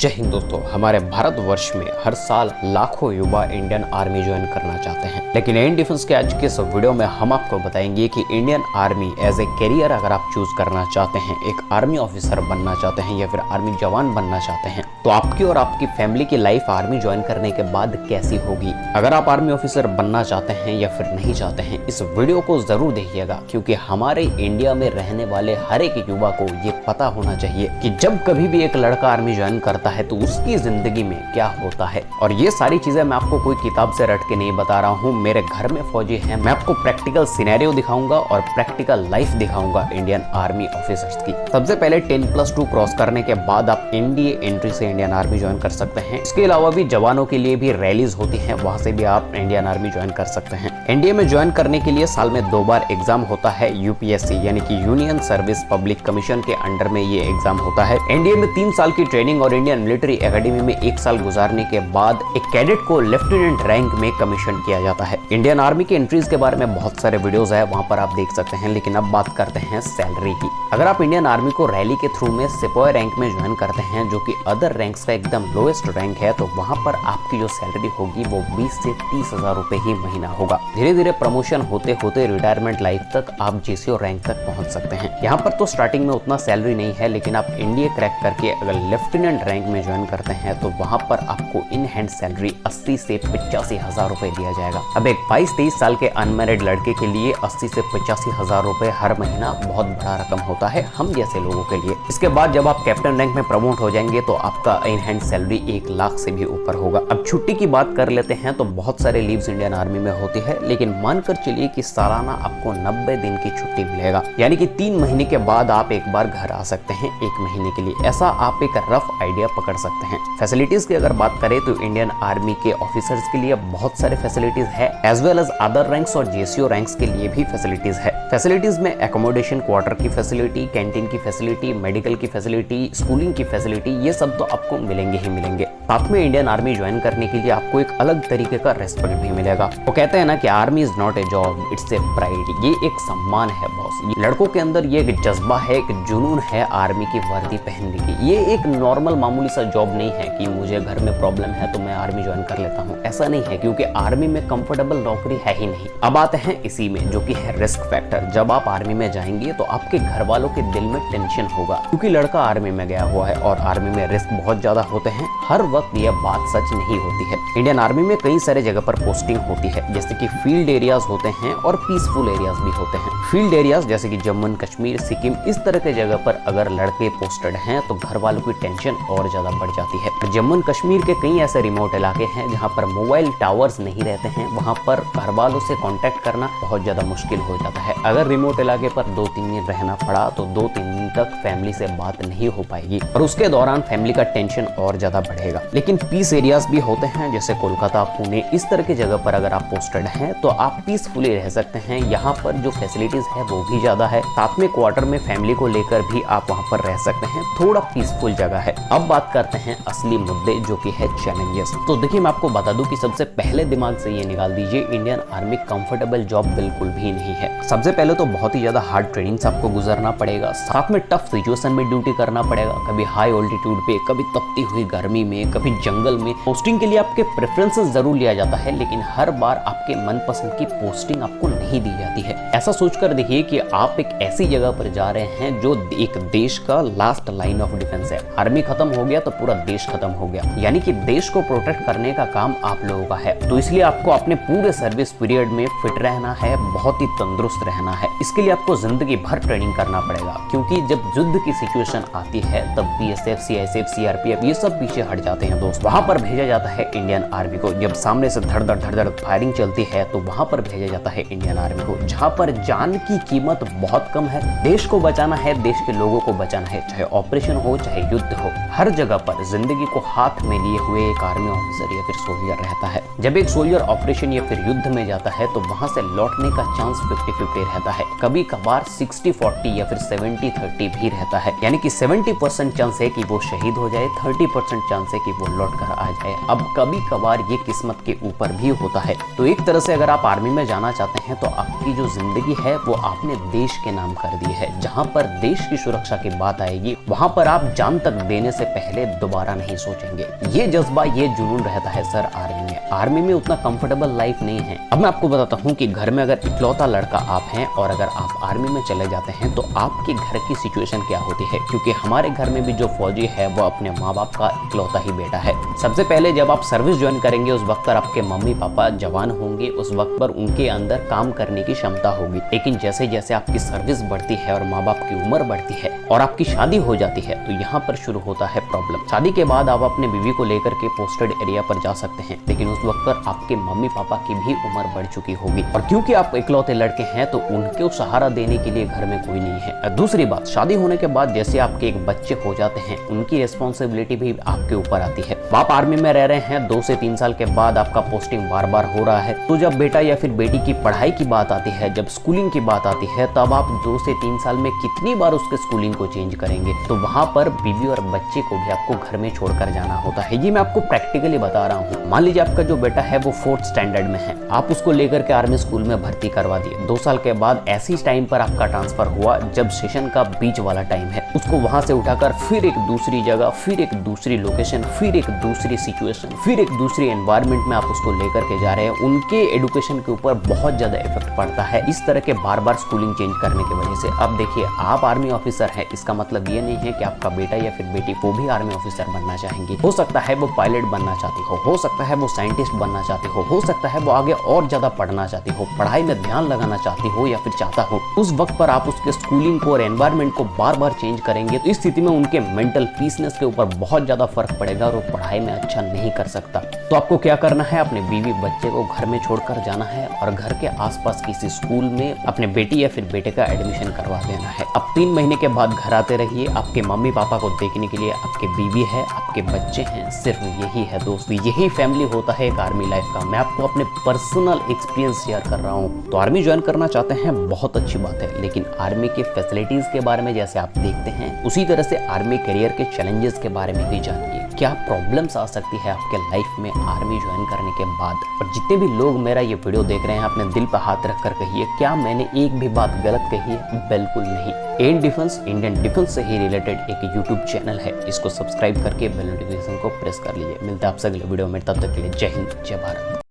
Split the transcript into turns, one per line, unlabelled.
जय हिंद दोस्तों। हमारे भारतवर्ष में हर साल लाखों युवा इंडियन आर्मी ज्वाइन करना चाहते हैं, लेकिन इंडियन डिफेंस के आज के इस वीडियो में हम आपको बताएंगे कि Indian army as a career अगर आप चूज करना चाहते हैं, एक आर्मी ऑफिसर बनना चाहते हैं या फिर आर्मी जवान बनना चाहते हैं, तो आपकी और आपकी फैमिली की लाइफ आर्मी ज्वाइन करने के बाद कैसी होगी। अगर आप आर्मी ऑफिसर बनना चाहते हैं या फिर नहीं चाहते हैं, इस वीडियो को जरूर देखिएगा, क्योंकि हमारे इंडिया में रहने वाले हर एक युवा को ये पता होना चाहिए कि जब कभी भी एक लड़का आर्मी ज्वाइन करता है तो उसकी जिंदगी में क्या होता है। और ये सारी चीजें मैं आपको कोई किताब से रट के नहीं बता रहा हूँ, मेरे घर में फौजी हैं, मैं आपको प्रैक्टिकल सिनेरियो दिखाऊंगा और प्रैक्टिकल लाइफ दिखाऊंगा इंडियन आर्मी ऑफिसर्स की। सबसे पहले 10+2 क्रॉस करने के बाद आप एनडीए एंट्री से इंडियन आर्मी ज्वाइन कर सकते हैं। इसके अलावा भी जवानों के लिए भी रैलीज होती है, वहां से भी आप इंडियन आर्मी ज्वाइन कर सकते हैं। एनडीए में ज्वाइन करने के लिए साल में 2 बार एग्जाम होता है। यूपीएससी यानी कि यूनियन सर्विस पब्लिक कमीशन के अंडर में ये एग्जाम होता है। एनडीए में 3 साल की ट्रेनिंग और इंडियन मिलिट्री एकेडमी में 1 साल गुजारने के बाद एक कैडेट को लेफ्टिनेंट रैंक में कमीशन किया जाता है। इंडियन आर्मी के एंट्रीज के बारे में बहुत सारे वीडियोस है, वहां पर आप देख सकते हैं, लेकिन अब बात करते हैं सैलरी की। अगर आप इंडियन आर्मी को रैली के थ्रू में सिपाही रैंक में ज्वाइन करते हैं, जो कि अदर रैंक्स का एकदम लोएस्ट रैंक है, तो वहां पर आपकी जो सैलरी होगी वो 20 से 30 हजार रुपए ही महीना होगा। धीरे धीरे प्रमोशन होते होते रिटायरमेंट लाइफ तक आप जेसीओ रैंक तक पहुंच सकते हैं। यहाँ पर तो स्टार्टिंग में उतना सैलरी नहीं है, लेकिन आप एनडीए क्रैक करके अगर लेफ्टिनेंट रैंक में ज्वाइन करते हैं तो वहां पर आपको इन हैंड सैलरी 80 से 85 हजार रुपए दिया जाएगा। अब एक 22-23 साल के अनमैरिड लड़के के लिए 80 से 85 हजार रुपए हर महीना बहुत बड़ा रकम होता है हम जैसे लोगों के लिए। इसके बाद जब आप कैप्टन रैंक में प्रमोट हो जाएंगे तो आपका इन हैंड सैलरी 1 लाख से भी ऊपर होगा। अब छुट्टी की बात कर लेते हैं तो बहुत सारे लीव्स इंडियन आर्मी में होती है, लेकिन मानकर चलिए कि सालाना आपको 90 दिन की छुट्टी मिलेगा, यानी कि 3 महीने के बाद आप एक बार घर आ सकते हैं 1 महीने के लिए। ऐसा आप एक रफ आइडिया पकड़ सकते हैं। फैसिलिटीज की अगर बात करें तो इंडियन आर्मी के ऑफिसर्स के लिए बहुत सारे फैसिलिटीज है, as well as other ranks और जेसीओ रैंक्स के लिए भी फैसिलिटीज है। फैसिलिटीज में एकोमोडेशन, क्वार्टर की फैसिलिटी, कैंटीन की फैसिलिटी, मेडिकल की फैसिलिटी, स्कूलिंग की फैसिलिटी, ये सब तो आपको मिलेंगे ही मिलेंगे। साथ में इंडियन आर्मी ज्वाइन करने के लिए आपको एक अलग तरीके का रेस्पेक्ट भी मिलेगा। वो कहते हैं ना कि army is not a job, it's a pride. ये एक सम्मान है बॉस। लड़कों के अंदर ये एक जज्बा है, एक जुनून है आर्मी की वर्दी पहनने की। ये एक नॉर्मल मामूली सा जॉब नहीं है कि मुझे घर में प्रॉब्लम है तो मैं आर्मी ज्वाइन कर लेता हूँ, ऐसा नहीं है, क्योंकि आर्मी में कंफर्टेबल नौकरी है ही नहीं। अब आते हैं इसी में जो कि है रिस्क फैक्टर। जब आप आर्मी में जाएंगे तो आपके घर वालों के दिल में टेंशन होगा, क्योंकि लड़का आर्मी में गया हुआ है और आर्मी में रिस्क बहुत ज्यादा होते हैं। हर वक्त यह बात सच नहीं होती है। इंडियन आर्मी में कई सारे जगह पर पोस्टिंग होती है, जैसे कि फील्ड एरियाज होते हैं और पीसफुल एरियाज भी होते हैं। फील्ड एरियाज जैसे कि जम्मू एंड कश्मीर, सिक्किम, इस तरह के जगह पर अगर लड़के पोस्टेड हैं तो घर वालों की टेंशन और ज्यादा बढ़ जाती है। जम्मू एंड कश्मीर के कई ऐसे रिमोट इलाके हैं जहां पर मोबाइल टावर्स नहीं रहते हैं, वहां पर घर वालों से कांटेक्ट करना बहुत ज्यादा मुश्किल हो जाता है। अगर रिमोट इलाके पर 2-3 दिन रहना पड़ा तो 2-3 दिन तक फैमिली से बात नहीं हो पाएगी और उसके दौरान फैमिली का टेंशन और ज्यादा बढ़ेगा। लेकिन पीस एरियाज भी होते हैं, जैसे कोलकाता, पुणे, इस तरह की जगह पर अगर आप पोस्टेड हैं तो आप पीसफुली रह सकते हैं। यहाँ पर जो फैसिलिटीज है वो भी ज्यादा है, साथ में क्वार्टर में फैमिली को लेकर भी आप वहाँ पर रह सकते हैं, थोड़ा पीसफुल जगह है। अब बात करते हैं असली मुद्दे जो कि है चैलेंजेस। तो देखिए, मैं आपको बता दूं कि सबसे पहले दिमाग से ये निकाल दीजिए, इंडियन आर्मी कंफर्टेबल जॉब बिल्कुल भी नहीं है। सबसे पहले तो बहुत ही ज्यादा हार्ड ट्रेनिंग्स आपको गुजरना पड़ेगा, साथ में टफ सिचुएशन में ड्यूटी करना पड़ेगा, कभी हाई ऑल्टीट्यूड पे, कभी तपती हुई गर्मी में, कभी जंगल में। पोस्टिंग के लिए आपके प्रेफरेंसेस जरूर लिया जाता है, लेकिन हर बार आपके मनपसंद की पोस्टिंग आपको नहीं दी जाती है। ऐसा सोचकर देखिए कि आप एक ऐसी जगह पर जा रहे हैं जो एक देश का लास्ट लाइन ऑफ डिफेंस है। आर्मी खत्म हो गया तो पूरा देश खत्म हो गया, यानी कि देश को प्रोटेक्ट करने का काम आप लोगों का है। तो इसलिए आपको अपने पूरे सर्विस पीरियड में फिट रहना है, बहुत ही तंदुरुस्त रहना है। इसके लिए आपको जिंदगी भर ट्रेनिंग करना पड़ेगा, क्योंकि जब युद्ध की सिचुएशन आती है तब बीएसएफ, सीआईएसएफ, सीआरपीएफ ये सब पीछे हट जाते हैं दोस्त। वहां पर भेजा जाता है इंडियन आर्मी को। जब सामने से धड़ धड़ फायरिंग चलती है तो वहां पर भेजा जाता है इंडियन आर्मी को, जहां पर जान की कीमत बहुत कम है। देश को बचाना है, देश के लोगों को बचाना है, चाहे ऑपरेशन हो चाहे युद्ध हो, हर जगह पर जिंदगी को हाथ में लिए हुए एक आर्मी ऑफिसर या फिर सोल्जर रहता है। जब एक सोल्जर ऑपरेशन या फिर युद्ध में जाता है तो वहां से लौटने का चांस 50-50 रहता है। कभी कभार 60-40 या फिर 70-30 50-50 भी रहता है, यानी कि 70% चांस है कि वो शहीद हो जाए, 30% चांस है कि वो लौट कर आ जाए। अब कभी कभार ये किस्मत के ऊपर भी होता है। तो एक तरह से अगर आप आर्मी में जाना चाहते हैं तो आपकी जो जिंदगी है वो आपने देश के नाम कर दी है। जहां पर देश की सुरक्षा की बात आएगी वहां पर आप जान तक देने से पहले दोबारा नहीं सोचेंगे। ये जज्बा, ये जुनून रहता है सर आर्मी में। आर्मी में उतना कंफर्टेबल लाइफ नहीं है। अब मैं आपको बताता हूँ कि घर में अगर इकलौता लड़का आप हैं और अगर आप आर्मी में चले जाते हैं तो आपके घर की सिचुएशन क्या होती है, क्योंकि हमारे घर में भी जो फौजी है वो अपने माँ बाप का इकलौता ही बेटा है। सबसे पहले जब आप सर्विस ज्वाइन करेंगे उस वक्त पर आपके मम्मी पापा जवान होंगे, उस वक्त पर उनके अंदर काम करने की क्षमता होगी। लेकिन जैसे जैसे आपकी सर्विस बढ़ती है और माँ बाप की उम्र बढ़ती है और आपकी शादी हो जाती है तो यहाँ पर शुरू होता है प्रॉब्लम। शादी के बाद आप अपने बीवी को लेकर के पोस्टेड एरिया पर जा सकते हैं, लेकिन उस वक्त पर आपके मम्मी पापा की भी उम्र बढ़ चुकी होगी और क्योंकि आप इकलौते लड़के हैं तो उनको सहारा देने के लिए घर में कोई नहीं है। दूसरी बात, शादी होने के बाद जैसे आपके एक बच्चे हो जाते हैं उनकी रिस्पॉन्सिबिलिटी भी आपके ऊपर आती है। आप आर्मी में रह रहे हैं, 2 से 3 साल के बाद आपका पोस्टिंग बार बार हो रहा है, तो जब बेटा या फिर बेटी की पढ़ाई की बात आती है, जब स्कूलिंग की बात आती है, तब आप 2 से 3 साल में कितनी बार उसके स्कूलिंग को चेंज करेंगे। तो वहां पर बीवी और बच्चे को भी आपको घर में छोड़कर जाना होता है। ये मैं आपको प्रैक्टिकली बता रहा हूँ। मान लीजिए आपका जो बेटा है वो 4th स्टैंडर्ड में है, आप उसको लेकर के आर्मी स्कूल में भर्ती करवा दिए। 2 साल के बाद ऐसी टाइम पर आपका ट्रांसफर हुआ जब सेशन का बीच वाला टाइम है, उसको वहां से उठाकर फिर एक दूसरी जगह, फिर एक दूसरी लोकेशन, फिर एक दूसरी सिचुएशन, फिर एक दूसरी एनवायरनमेंट में आप उसको लेकर के जा रहे हैं। उनके एजुकेशन के ऊपर बहुत ज्यादा इफेक्ट पड़ता है इस तरह के बार बार स्कूलिंग चेंज करने की वजह से। अब देखिए, आप आर्मी ऑफिसर हैं, इसका मतलब ये नहीं है कि आपका बेटा या फिर बेटी वो भी आर्मी ऑफिसर बनना चाहेंगे। हो सकता है वो पायलट बनना चाहती हो सकता है वो साइंटिस्ट बनना चाहती हो सकता है वो आगे और ज्यादा पढ़ना चाहती हो, पढ़ाई में ध्यान लगाना चाहती हो या फिर चाहता हो। उस वक्त पर आप उसके स्कूलिंग को और एनवायरनमेंट को बार बार चेंज करेंगे तो इस स्थिति में उनके मेंटल पीसनेस के ऊपर बहुत ज्यादा फर्क पड़ेगा और वो पढ़ाई में अच्छा नहीं कर सकता। तो आपको क्या करना है, अपने बीवी बच्चे को घर में छोड़कर जाना है और घर के आसपास किसी स्कूल में अपने बेटी या फिर बेटे का एडमिशन करवा देना है। अब 3 महीने के बाद घर आते रहिए, आपके मम्मी पापा को देखने के लिए आपके बीवी है, आपके बच्चे हैं, सिर्फ यही है दोस्त, यही फैमिली होता है एक आर्मी लाइफ का। मैं आपको अपने पर्सनल एक्सपीरियंस शेयर कर रहा हूँ। तो आर्मी ज्वाइन करना चाहते हैं, बहुत अच्छी बात है, लेकिन आर्मी के फैसिलिटीज के बारे में जैसे आप देखते हैं उसी तरह से आर्मी करियर के चैलेंजेस के बारे में भी जानिए। क्या प्रॉब्लम्स आ सकती है आपके लाइफ में आर्मी ज्वाइन करने के बाद। और जितने भी लोग मेरा ये वीडियो देख रहे हैं, अपने दिल पर हाथ रखकर कहिए, क्या मैंने एक भी बात गलत कही है? बिल्कुल नहीं। एन डिफेंस इंडियन डिफेंस से ही रिलेटेड एक यूट्यूब चैनल है, इसको सब्सक्राइब करके बेल नोटिफिकेशन को प्रेस कर लीजिए। मिलता है आपसे अगले वीडियो में, तब तक के लिए जय हिंद, जय भारत।